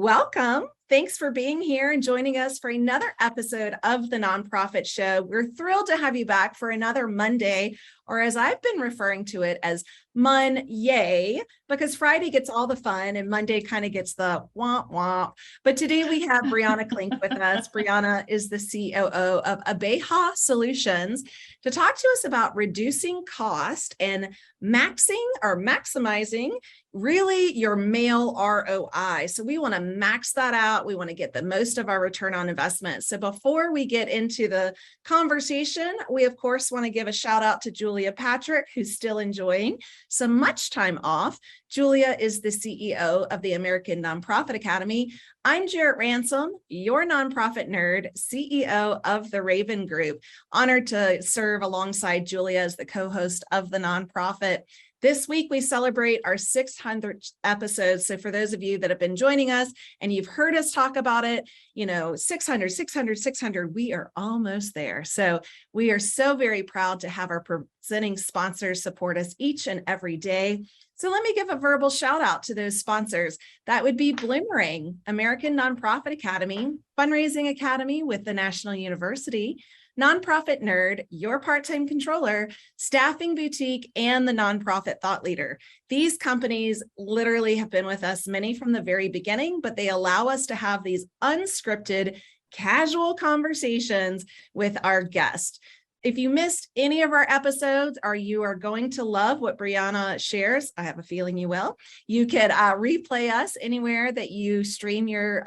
Welcome. Thanks for being here and joining us for another episode of The Nonprofit Show. We're thrilled to have you back for another Monday, or as I've been referring to it as Mon-yay, because Friday gets all the fun and Monday kind of gets the womp womp. But today we have Brianna Clink with us. Brianna is the COO of Abeja Solutions to talk to us about reducing cost and maximizing really your mail ROI. So we want to max that out. We want to get the most of our return on investment. So before we get into the conversation, we of course want to give a shout out to Julia Patrick, who's still enjoying some much time off. Julia is the CEO of the American Nonprofit Academy. I'm Jarrett Ransom, your nonprofit nerd, CEO of the Raven Group. Honored to serve alongside Julia as the co-host of The Nonprofit. This week, we celebrate our 600th episode. So for those of you that have been joining us and you've heard us talk about it, 600, we are almost there. So we are so very proud to have our presenting sponsors support us each and every day. So let me give a verbal shout out to those sponsors. That would be Bloomerang, American Nonprofit Academy, Fundraising Academy with the National University, Nonprofit Nerd, Your Part-Time Controller, Staffing Boutique, and the Nonprofit Thought Leader. These companies literally have been with us, many from the very beginning, but they allow us to have these unscripted, casual conversations with our guests. If you missed any of our episodes or you are going to love what Brianna shares, I have a feeling you will, you could replay us anywhere that you stream your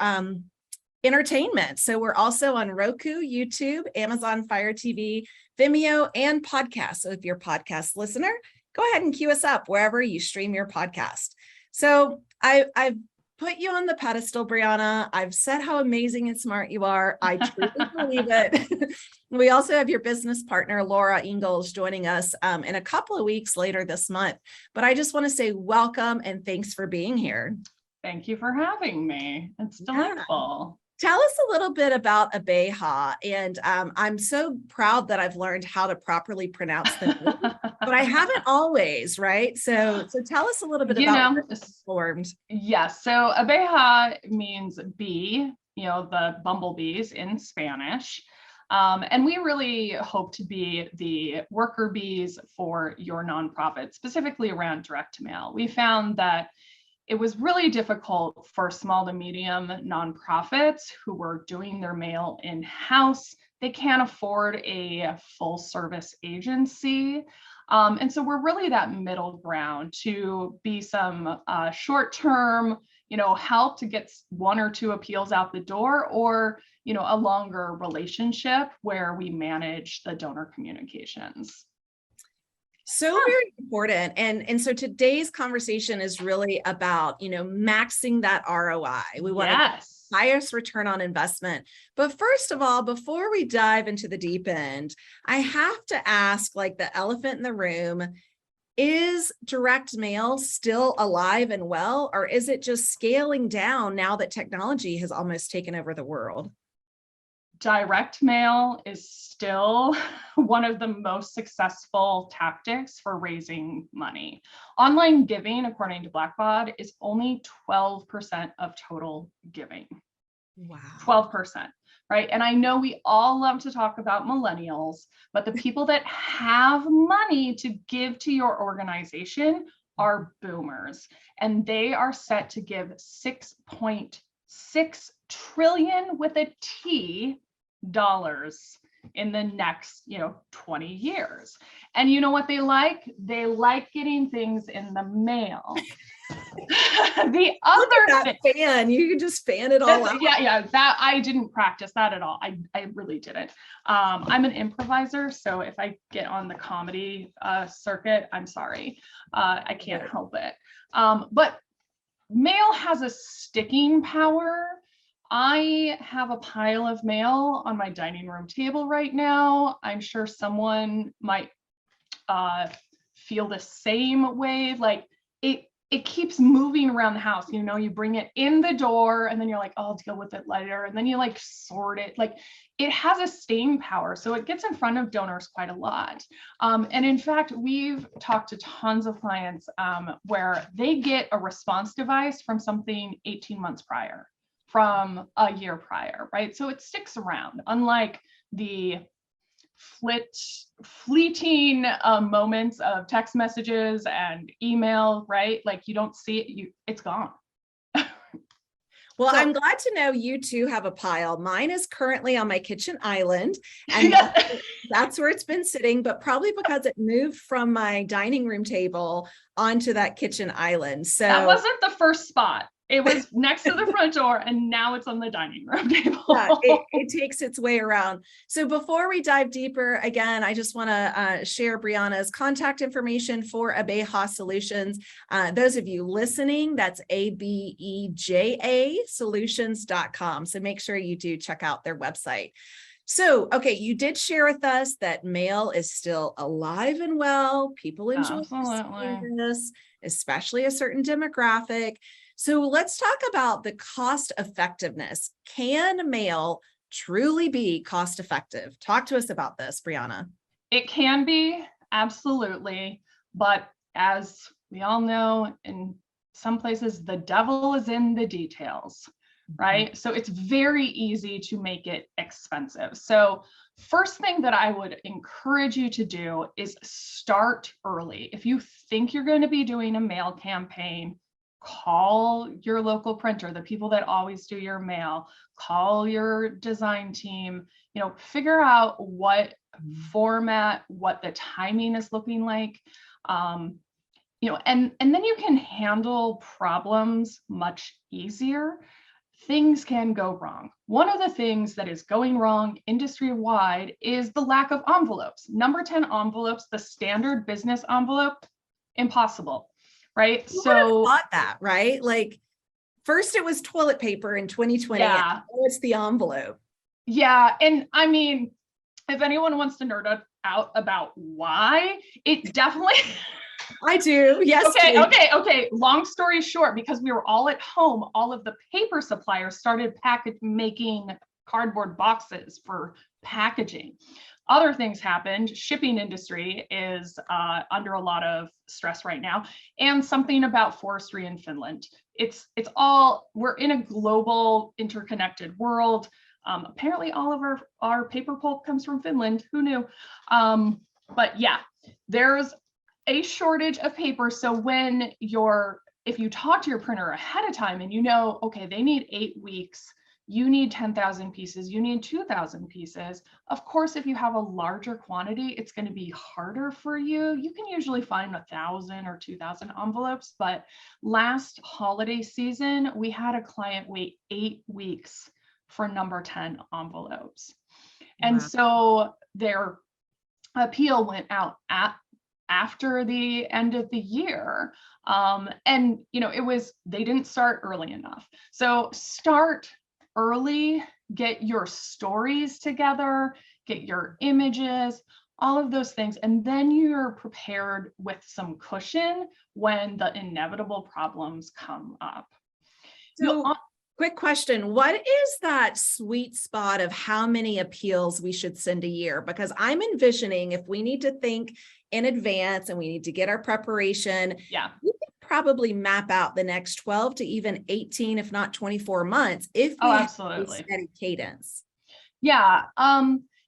entertainment. So we're also on Roku, YouTube, Amazon Fire TV, Vimeo, and podcasts. So if you're a podcast listener, go ahead and queue us up wherever you stream your podcast. So I've put you on the pedestal, Brianna. I've said how amazing and smart you are. I truly believe it. We also have your business partner, Laura Ingalls, joining us in a couple of weeks later this month. But I just want to say welcome and thanks for being here. Thank you for having me. It's delightful. Tell us a little bit about Abeja, and I'm so proud that I've learned how to properly pronounce the name, but I haven't always, right? So tell us a little bit about how it's formed. Yes, so Abeja means bee, the bumblebees in Spanish. And we really hope to be the worker bees for your nonprofit, specifically around direct mail. We found that it was really difficult for small to medium nonprofits who were doing their mail in-house. They can't afford a full service agency. And so we're really that middle ground to be some short-term, help to get one or two appeals out the door, or, a longer relationship where we manage the donor communications. So very important. And so today's conversation is really about, maxing that ROI. We want to get the highest return on investment. But first of all, before we dive into the deep end, I have to ask, like the elephant in the room, is direct mail still alive and well, or is it just scaling down now that technology has almost taken over the world? Direct mail is still one of the most successful tactics for raising money. Online giving, according to Blackbaud, is only 12% of total giving. Wow. 12%, right? And I know we all love to talk about millennials, but the people that have money to give to your organization are boomers, and they are set to give 6.6 trillion with a T dollars in the next 20 years. And you know what they like? They like getting things in the mail. The other fan, you can just fan it all out. Yeah, that I didn't practice that at all. I really didn't. I'm an improviser, so if I get on the comedy circuit, I'm sorry. I can't help it. But mail has a sticking power. I have a pile of mail on my dining room table right now. I'm sure someone might feel the same way. Like it keeps moving around the house. You bring it in the door and then you're like, oh, I'll deal with it later. And then you sort it. It has a staying power. So it gets in front of donors quite a lot. And in fact, we've talked to tons of clients where they get a response device from something 18 months prior. from a year prior, right? So it sticks around, unlike the fleeting moments of text messages and email, right? Like you don't see it, it's gone. Well, So- I'm glad to know you too have a pile. Mine is currently on my kitchen island, and Yeah. that's where it's been sitting, but probably because it moved from my dining room table onto that kitchen island. So that wasn't the first spot. It was next to the front door, and now it's on the dining room table. yeah, it takes its way around. So before we dive deeper, again, I just want to share Brianna's contact information for Abeja Solutions. Those of you listening, that's Abeja Solutions.com. So make sure you do check out their website. So, okay, you did share with us that mail is still alive and well. People enjoy receiving this, especially a certain demographic. So let's talk about the cost effectiveness. Can mail truly be cost effective? Talk to us about this, Brianna. It can be, absolutely. But as we all know, in some places, the devil is in the details, right? So it's very easy to make it expensive. So first thing that I would encourage you to do is start early. If you think you're going to be doing a mail campaign, call your local printer, the people that always do your mail, call your design team, figure out what format, what the timing is looking like. And then you can handle problems much easier. Things can go wrong. One of the things that is going wrong industry-wide is the lack of envelopes. Number 10 envelopes, the standard business envelope, impossible. Right. Who so would have thought that, right? Like first it was toilet paper in 2020. Yeah. And now it's the envelope. Yeah. And I mean, if anyone wants to nerd out about why, it definitely I do. Yes. Okay. Long story short, because we were all at home, all of the paper suppliers started making cardboard boxes for packaging. Other things happened. Shipping industry is under a lot of stress right now, and something about forestry in Finland. We're in a global interconnected world. Apparently all of our paper pulp comes from Finland. Who knew? But yeah, there's a shortage of paper. So if you talk to your printer ahead of time and okay, they need 8 weeks, you need 10,000 pieces, you need 2,000 pieces. Of course, if you have a larger quantity, it's going to be harder for you. You can usually find 1,000 or 2,000 envelopes, but last holiday season, we had a client wait 8 weeks for number 10 envelopes. And Wow. so their appeal went out after the end of the year. And they didn't start early enough. So start early, get your stories together, get your images, all of those things. And then you're prepared with some cushion when the inevitable problems come up. So quick question. What is that sweet spot of how many appeals we should send a year? Because I'm envisioning if we need to think in advance and we need to get our preparation, we can probably map out the next 12 to even 18, if not 24 months, if we have a steady cadence. Yeah.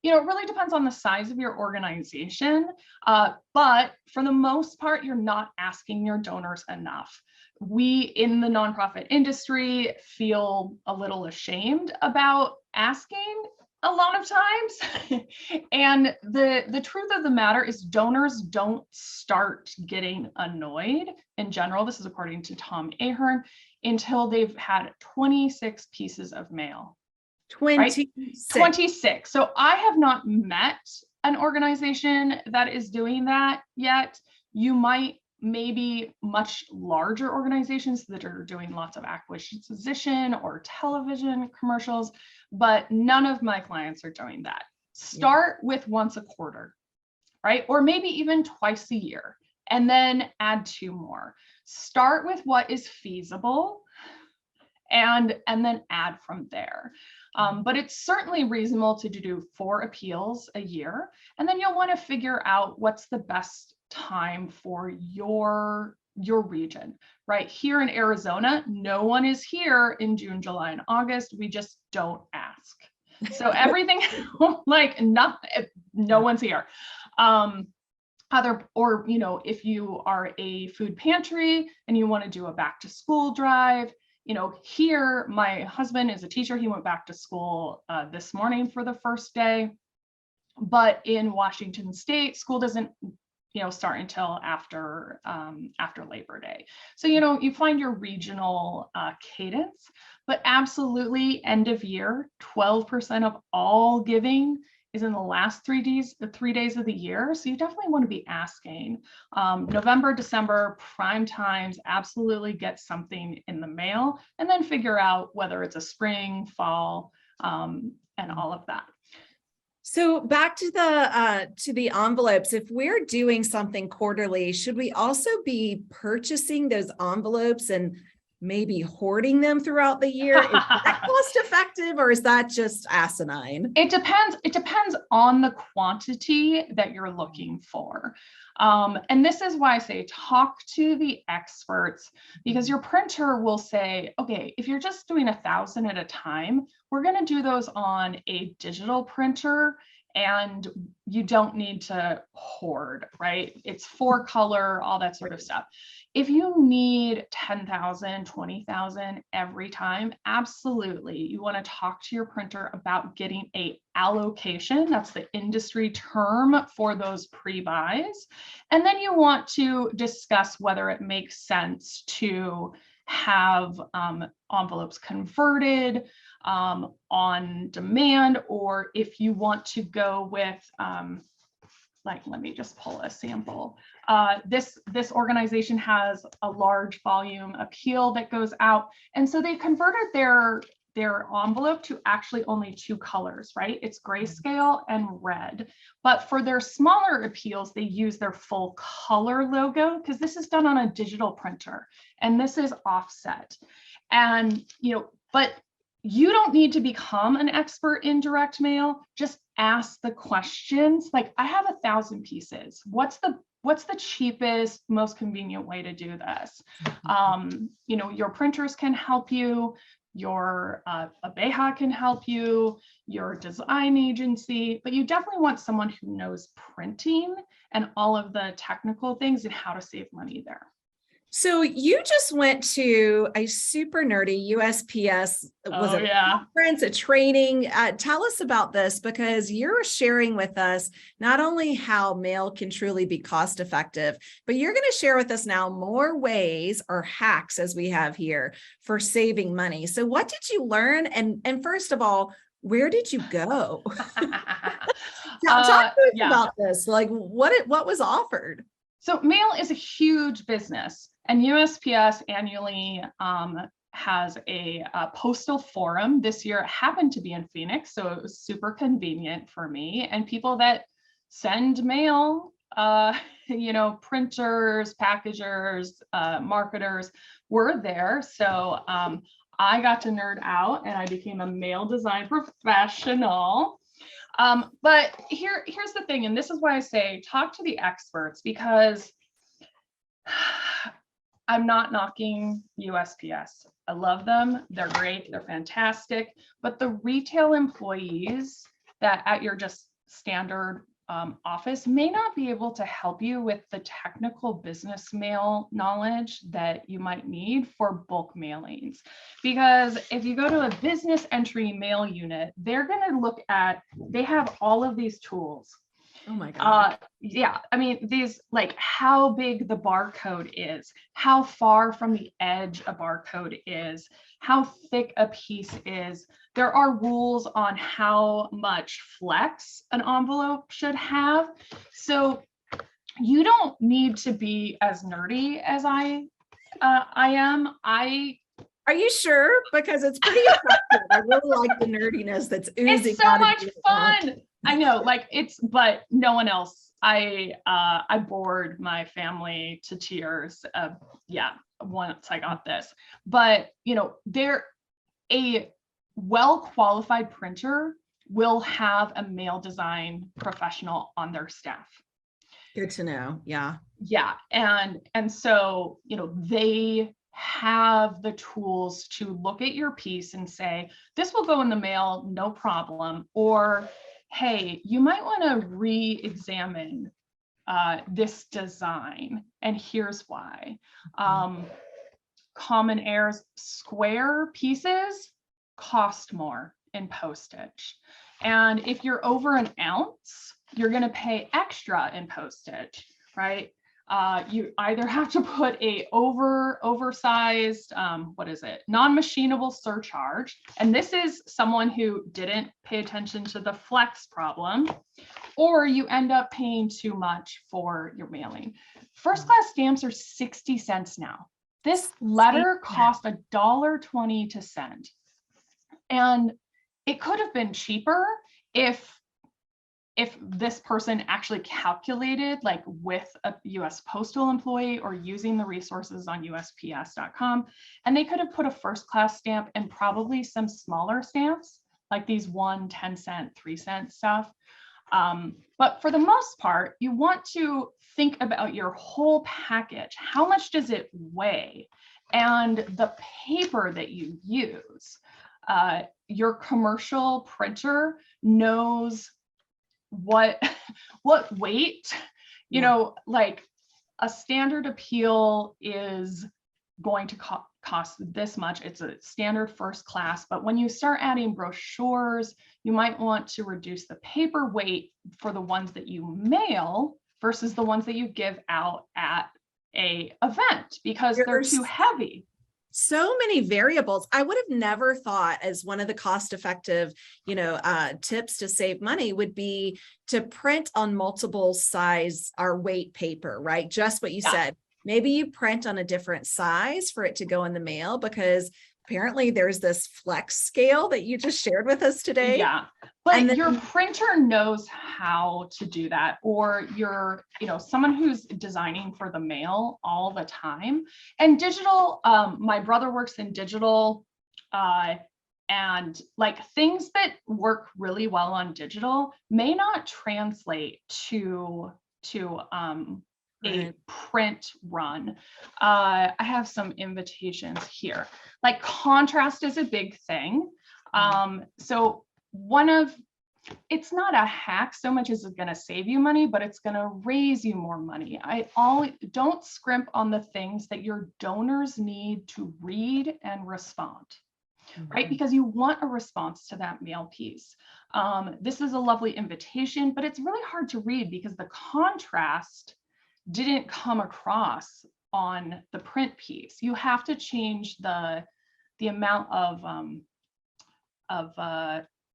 It really depends on the size of your organization. But for the most part, you're not asking your donors enough. We in the nonprofit industry feel a little ashamed about asking a lot of times. And the truth of the matter is donors don't start getting annoyed in general. This is according to Tom Ahern, until they've had 26 pieces of mail. 26. Right? 26. So I have not met an organization that is doing that yet. You might maybe much larger organizations that are doing lots of acquisition or television commercials, but none of my clients are doing that. Start with once a quarter, right? Or maybe even twice a year, and then add 2 more. Start with what is feasible and then add from there. But it's certainly reasonable to do 4 appeals a year. And then you'll want to figure out what's the best time for your your region, right? Here in Arizona, no one is here in June, July, and August. We just don't ask. So everything, like no one's here. Or, you know, if you are a food pantry and you want to do a back to school drive, you know, here, my husband is a teacher. He went back to school this morning for the first day. But in Washington State, school doesn't, you know, start until after Labor Day. So, you know, you find your regional cadence, but absolutely end of year, 12% of all giving is in the last 3 days of the year. So you definitely want to be asking. November, December, prime times, absolutely get something in the mail, and then figure out whether it's a spring, fall, and all of that. So back to the envelopes, if we're doing something quarterly, should we also be purchasing those envelopes and maybe hoarding them throughout the year? Is that cost effective, or is that just asinine? It depends. It depends on the quantity that you're looking for. And this is why I say talk to the experts, because your printer will say, okay, if you're just doing 1,000 at a time, we're going to do those on a digital printer, and you don't need to hoard, right? It's 4-color, all that sort of stuff. If you need 10,000, 20,000 every time, absolutely. You want to talk to your printer about getting a allocation. That's the industry term for those pre-buys. And then you want to discuss whether it makes sense to have envelopes converted on demand, or if you want to go with, like, let me just pull a sample. This organization has a large volume appeal that goes out. And so they converted their envelope to actually only 2 colors, right? It's grayscale and red. But for their smaller appeals, they use their full color logo, because this is done on a digital printer and this is offset. And, you know, but you don't need to become an expert in direct mail. Just ask the questions. Like, I have 1,000 pieces. What's the cheapest, most convenient way to do this? You know, your printers can help you. Your Abeja can help you, your design agency, but you definitely want someone who knows printing and all of the technical things and how to save money there. So you just went to a super nerdy USPS, was it a conference, a training? Tell us about this, because you're sharing with us not only how mail can truly be cost effective, but you're going to share with us now more ways, or hacks as we have here, for saving money. So what did you learn? And first of all, where did you go? Talk to us about this. Like, what was offered? So mail is a huge business, and USPS annually has a postal forum. This year it happened to be in Phoenix, so it was super convenient for me. And people that send mail, you know, printers, packagers, marketers were there. So I got to nerd out and I became a mail design professional. But here's the thing, and this is why I say talk to the experts, because I'm not knocking USPS. I love them. They're great. They're fantastic. But the retail employees that at your just standard office may not be able to help you with the technical business mail knowledge that you might need for bulk mailings. Because if you go to a business entry mail unit, they're going to look at, they have all of these tools. Oh my God. Yeah, I mean, these, like, how big the barcode is, how far from the edge a barcode is, how thick a piece is. There are rules on how much flex an envelope should have. So you don't need to be as nerdy as I am. Are you sure? Because it's pretty effective. I really like the nerdiness that's oozing. It's so much fun. I know, like, but no one else. I bored my family to tears. Yeah, once I got this. But you know, a well-qualified printer will have a mail design professional on their staff. Good to know. Yeah. Yeah. And so, they have the tools to look at your piece and say, this will go in the mail, no problem. Or, hey, you might want to re-examine this design, and here's why. Common errors, square pieces cost more in postage. And if you're over an ounce, you're going to pay extra in postage, right? You either have to put a oversized, non-machinable surcharge. And this is someone who didn't pay attention to the flex problem, or you end up paying too much for your mailing. First class stamps are 60 cents now. This letter cost $1.20 to send. And it could have been cheaper if this person actually calculated, like with a US Postal employee or using the resources on USPS.com, and they could have put a first class stamp and probably some smaller stamps, like these 1, 10 cent, 3 cent stuff. But for the most part, you want to think about your whole package. How much does it weigh? And the paper that you use. Your commercial printer knows what weight, like a standard appeal is going to cost this much. It's a standard first class, but when you start adding brochures, you might want to reduce the paper weight for the ones that you mail versus the ones that you give out at a event, because they're too heavy. So many variables. I would have never thought as one of the cost-effective, tips to save money would be to print on multiple size or weight paper, right? Just what you said. Maybe you print on a different size for it to go in the mail, because apparently there's this flex scale that you just shared with us today. Yeah, but your printer knows how to do that, or you're, someone who's designing for the mail all the time. And digital, my brother works in digital, and like things that work really well on digital may not translate to a print run. I have some invitations here. Like contrast is a big thing. So it's not a hack so much as it's going to save you money, but it's going to raise you more money. Don't scrimp on the things that your donors need to read and respond, right? Because you want a response to that mail piece. This is a lovely invitation, but it's really hard to read because the contrast didn't come across on the print piece. You have to change the amount of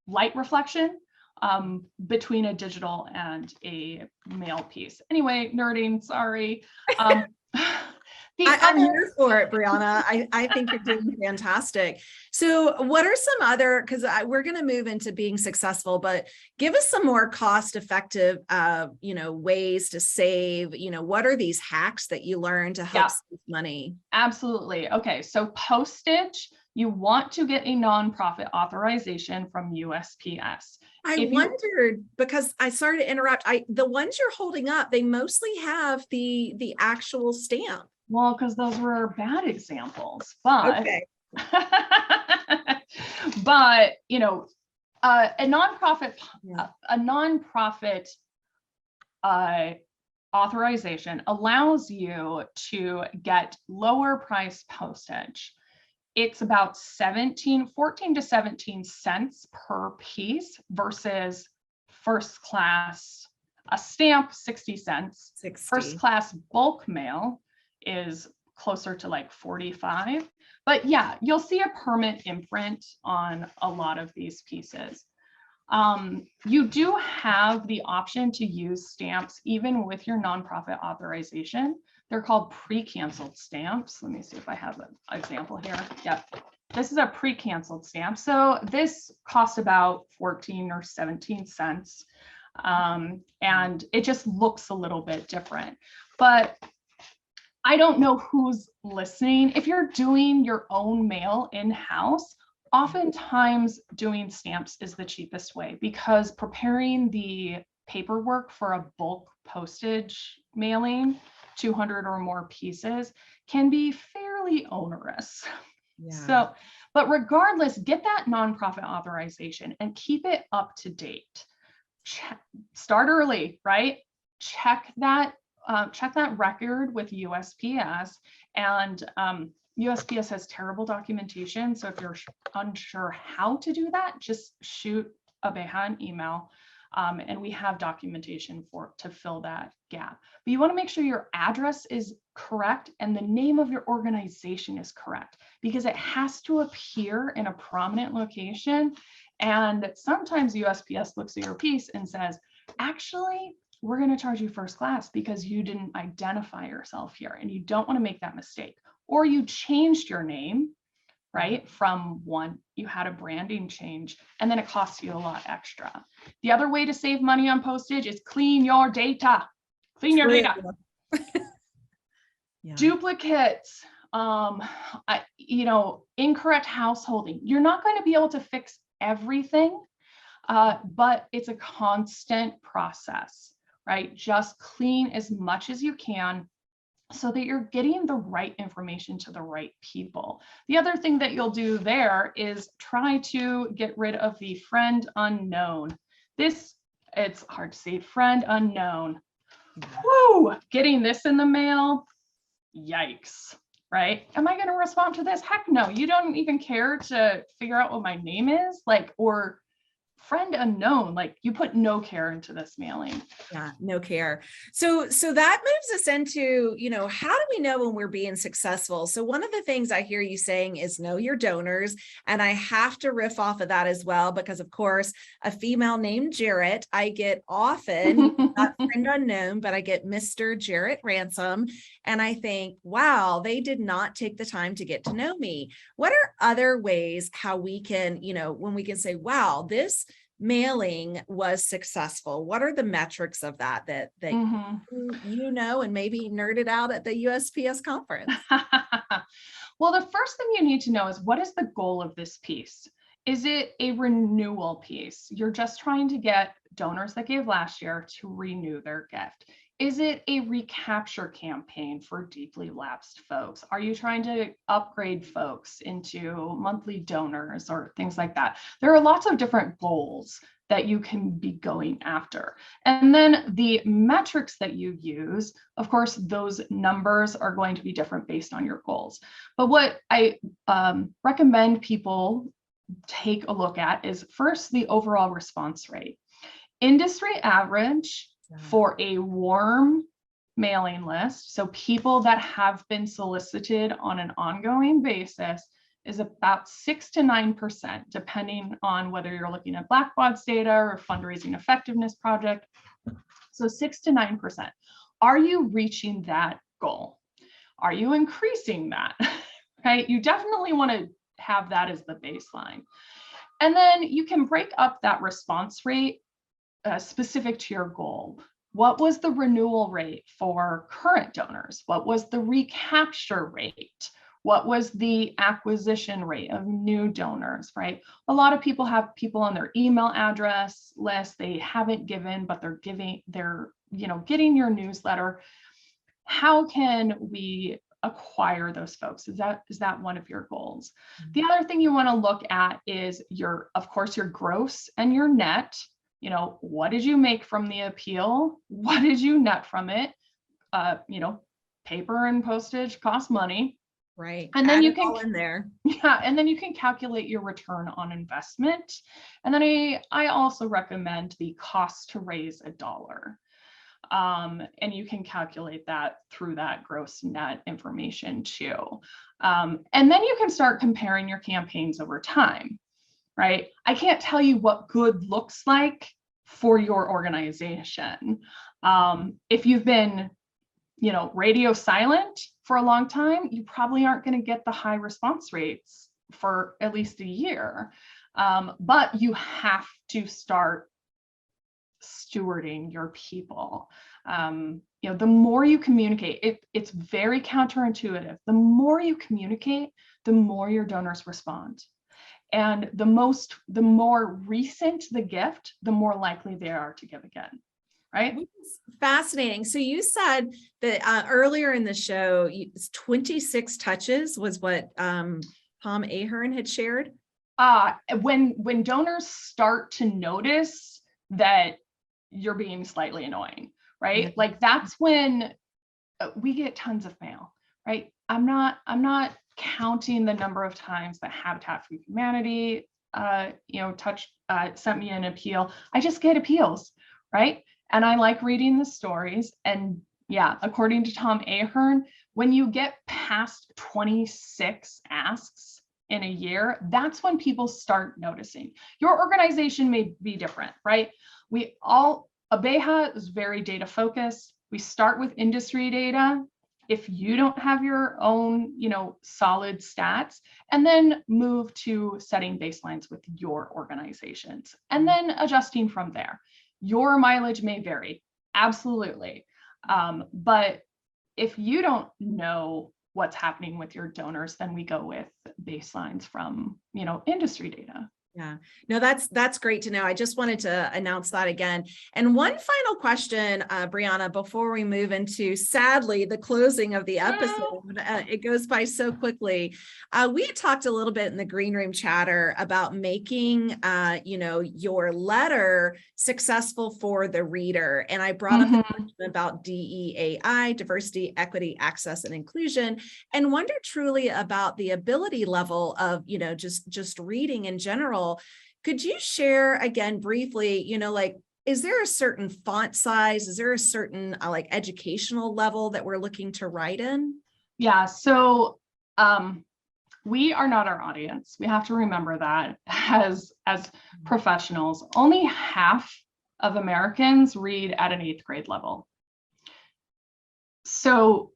light reflection between a digital and a mail piece. Anyway, nerding, sorry. I'm here for it, Brianna. I think you're doing fantastic. So what are some other, because we're going to move into being successful, but give us some more cost-effective, ways to save, what are these hacks that you learn to help save money? Absolutely. Okay. So postage, you want to get a nonprofit authorization from USPS. I wondered, because I started to interrupt, the ones you're holding up, they mostly have the actual stamp. Well, because those were bad examples, but okay. But a nonprofit authorization allows you to get lower price postage. It's about 14 to 17 cents per piece versus first class, a stamp 60 cents. 60. First class bulk mail is closer to like 45. But yeah, you'll see a permanent imprint on a lot of these pieces. You do have the option to use stamps even with your nonprofit authorization. They're called pre-canceled stamps. Let me see if I have an example here. Yep. This is a pre-canceled stamp. So this costs about 14 or 17 cents. And it just looks a little bit different. But I don't know who's listening. If you're doing your own mail in-house, oftentimes doing stamps is the cheapest way, because preparing the paperwork for a bulk postage mailing, 200 or more pieces, can be fairly onerous. Yeah. So, but regardless, get that nonprofit authorization and keep it up to date. Start early, right? Check that record with USPS, and USPS has terrible documentation. So if you're unsure how to do that, just shoot Abeja an email. And we have documentation to fill that gap. But you want to make sure your address is correct and the name of your organization is correct, because it has to appear in a prominent location. And sometimes USPS looks at your piece and says, actually, we're going to charge you first class because you didn't identify yourself here, and you don't want to make that mistake. Or you changed your name, right? From one, you had a branding change, and then it costs you a lot extra. The other way to save money on postage is clean your data. Clean your data. Yeah. Duplicates, incorrect householding. You're not going to be able to fix everything, but it's a constant process, right? Just clean as much as you can so that you're getting the right information to the right people. The other thing that you'll do there is try to get rid of the friend unknown. It's hard to say, friend unknown. Woo! Getting this in the mail, yikes, right? Am I going to respond to this? Heck no, you don't even care to figure out what my name is, or friend unknown, you put no care into this mailing. Yeah, no care. So that moves us into, how do we know when we're being successful? So one of the things I hear you saying is know your donors. And I have to riff off of that as well, because of course, a female named Jarrett, I get often, not friend unknown, but I get Mr. Jarrett Ransom. And I think, wow, they did not take the time to get to know me. What are other ways how we can, when we can say, wow, this mailing was successful? What are the metrics of that and maybe nerded out at the USPS conference? Well, the first thing you need to know is, what is the goal of this piece? Is it a renewal piece? You're just trying to get donors that gave last year to renew their gift. Is it a recapture campaign for deeply lapsed folks? Are you trying to upgrade folks into monthly donors or things like that? There are lots of different goals that you can be going after. And then the metrics that you use, of course, those numbers are going to be different based on your goals. But what I recommend people take a look at is first the overall response rate. Industry average for a warm mailing list, so people that have been solicited on an ongoing basis, is about 6 to 9%, depending on whether you're looking at Blackbaud's data or fundraising effectiveness project. So 6 to 9%. Are you reaching that goal? Are you increasing that? Right? You definitely want to have that as the baseline. And then you can break up that response rate specific to your goal. What was the renewal rate for current donors? What was the recapture rate? What was the acquisition rate of new donors, right? A lot of people have people on their email address list they haven't given, but they're getting your newsletter. How can we acquire those folks? Is that one of your goals? Mm-hmm. The other thing you want to look at is of course, your gross and your net. What did you make from the appeal? What did you net from it? Paper and postage cost money. Right. And then add you it can all in there. Yeah. And then you can calculate your return on investment. And then I also recommend the cost to raise $1. And you can calculate that through that gross net information too. And then you can start comparing your campaigns over time, right? I can't tell you what good looks like for your organization. If you've been, radio silent for a long time, you probably aren't going to get the high response rates for at least a year. But you have to start stewarding your people. The more you communicate, it's very counterintuitive. The more you communicate, the more your donors respond. And the more recent the gift, the more likely they are to give again. right? It's fascinating. So you said that earlier in the show, 26 touches was what Tom Ahern had shared. When donors start to notice that you're being slightly annoying, right? Yeah. Like that's when we get tons of mail, right? I'm not counting the number of times that Habitat for Humanity, sent me an appeal. I just get appeals, right? And I like reading the stories. And yeah, according to Tom Ahern, when you get past 26 asks in a year, that's when people start noticing. Your organization may be different, right? Abeja is very data focused. We start with industry data. If you don't have your own, solid stats, and then move to setting baselines with your organizations and then adjusting from there. Your mileage may vary, absolutely. But if you don't know what's happening with your donors, then we go with baselines from, industry data. Yeah, no, that's great to know. I just wanted to announce that again. And one final question, Brianna, before we move into, sadly, the closing of the episode. It goes by so quickly. We had talked a little bit in the green room chatter about making, your letter successful for the reader. And I brought up the question about DEAI, diversity, equity, access, and inclusion, and wonder truly about the ability level of, just reading in general. Could you share again briefly, is there a certain font size? Is there a certain educational level that we're looking to write in? Yeah, so we are not our audience. We have to remember that as professionals, only half of Americans read at an 8th grade level. So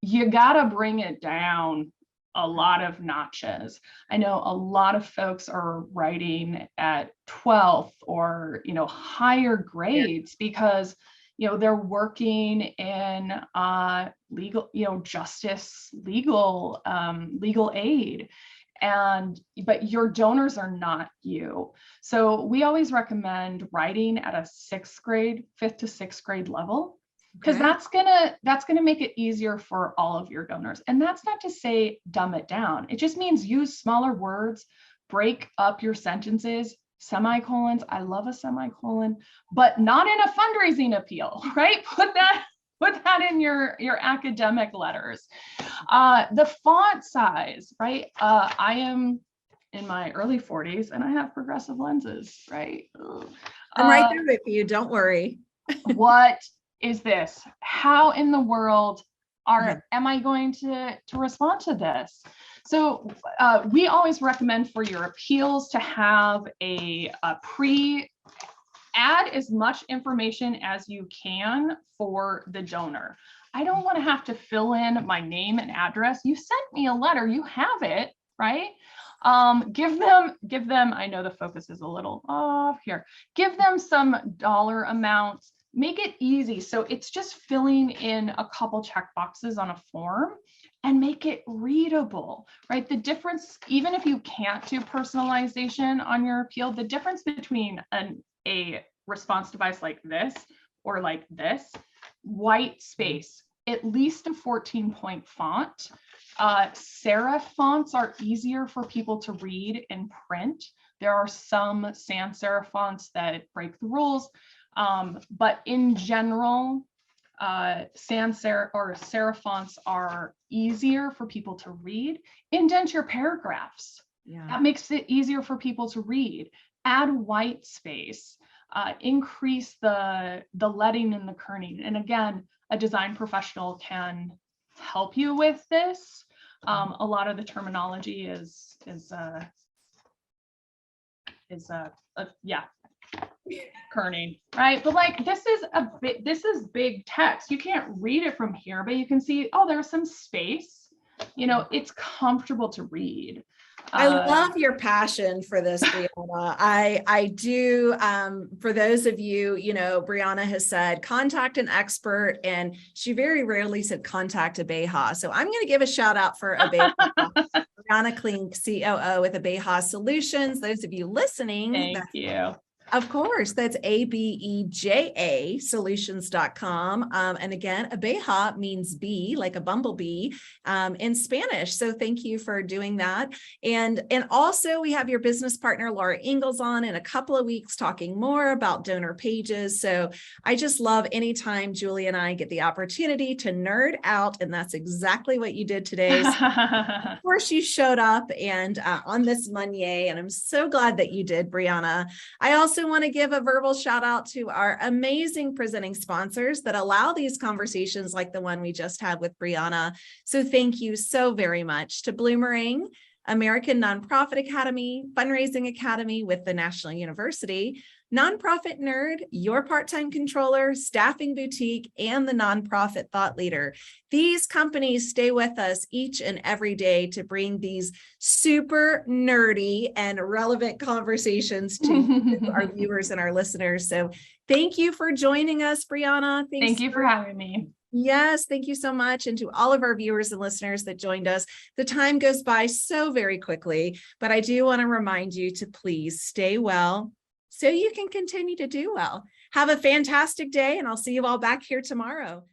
you gotta bring it down a lot of notches. I know a lot of folks are writing at 12th or, higher grades because, they're working in legal, justice, legal aid. But your donors are not you. So we always recommend writing at a 5th to 6th grade level, because that's gonna make it easier for all of your donors. And that's not to say dumb it down. It just means use smaller words, break up your sentences, semicolons. I love a semicolon, but not in a fundraising appeal, right? Put that in your academic letters. The font size, right? I am in my early 40s and I have progressive lenses, right? I'm right there with you. Don't worry. What is this? How in the world am I going to respond to this? So we always recommend for your appeals to have add as much information as you can for the donor. I don't want to have to fill in my name and address. You sent me a letter, you have it, right? Give them, I know the focus is a little off here. Give them some dollar amounts. Make it easy. So it's just filling in a couple check boxes on a form and make it readable, right? The difference, even if you can't do personalization on your appeal, the difference between a response device like this or like this, white space, at least a 14-point font. Serif fonts are easier for people to read in print. There are some sans serif fonts that break the rules. But in general, sans serif or serif fonts are easier for people to read. Indent your paragraphs. That makes it easier for people to read. Add white space. Increase the leading and the kerning. And again, a design professional can help you with this. A lot of the terminology is kerning, right? But like this is big text. You can't read it from here, but you can see, oh, there's some space. It's comfortable to read. I love your passion for this, Brianna. I do. For those of you, Brianna has said, contact an expert, and she very rarely said contact Abeja. So I'm going to give a shout out for Abeja. Brianna Clink, COO with Abeja Solutions. Those of you listening. Thank you. Of course, that's Abeja Solutions.com. And again, Abeja means bee, like a bumblebee, in Spanish. So thank you for doing that. And also we have your business partner, Laura Ingalls, on in a couple of weeks talking more about donor pages. So I just love anytime Julie and I get the opportunity to nerd out. And that's exactly what you did today. So of course, you showed up and on this Monday, and I'm so glad that you did, Brianna. I also want to give a verbal shout out to our amazing presenting sponsors that allow these conversations like the one we just had with Brianna. So thank you so very much to Bloomerang, American Nonprofit Academy, Fundraising Academy with the National University, Nonprofit Nerd, Your Part-Time Controller, Staffing Boutique, and the Nonprofit Thought Leader. These companies stay with us each and every day to bring these super nerdy and relevant conversations to our viewers and our listeners. So thank you for joining us, Brianna. Thank you for having me. Yes, thank you so much. And to all of our viewers and listeners that joined us, the time goes by so very quickly, but I do want to remind you to please stay well so you can continue to do well. Have a fantastic day, and I'll see you all back here tomorrow.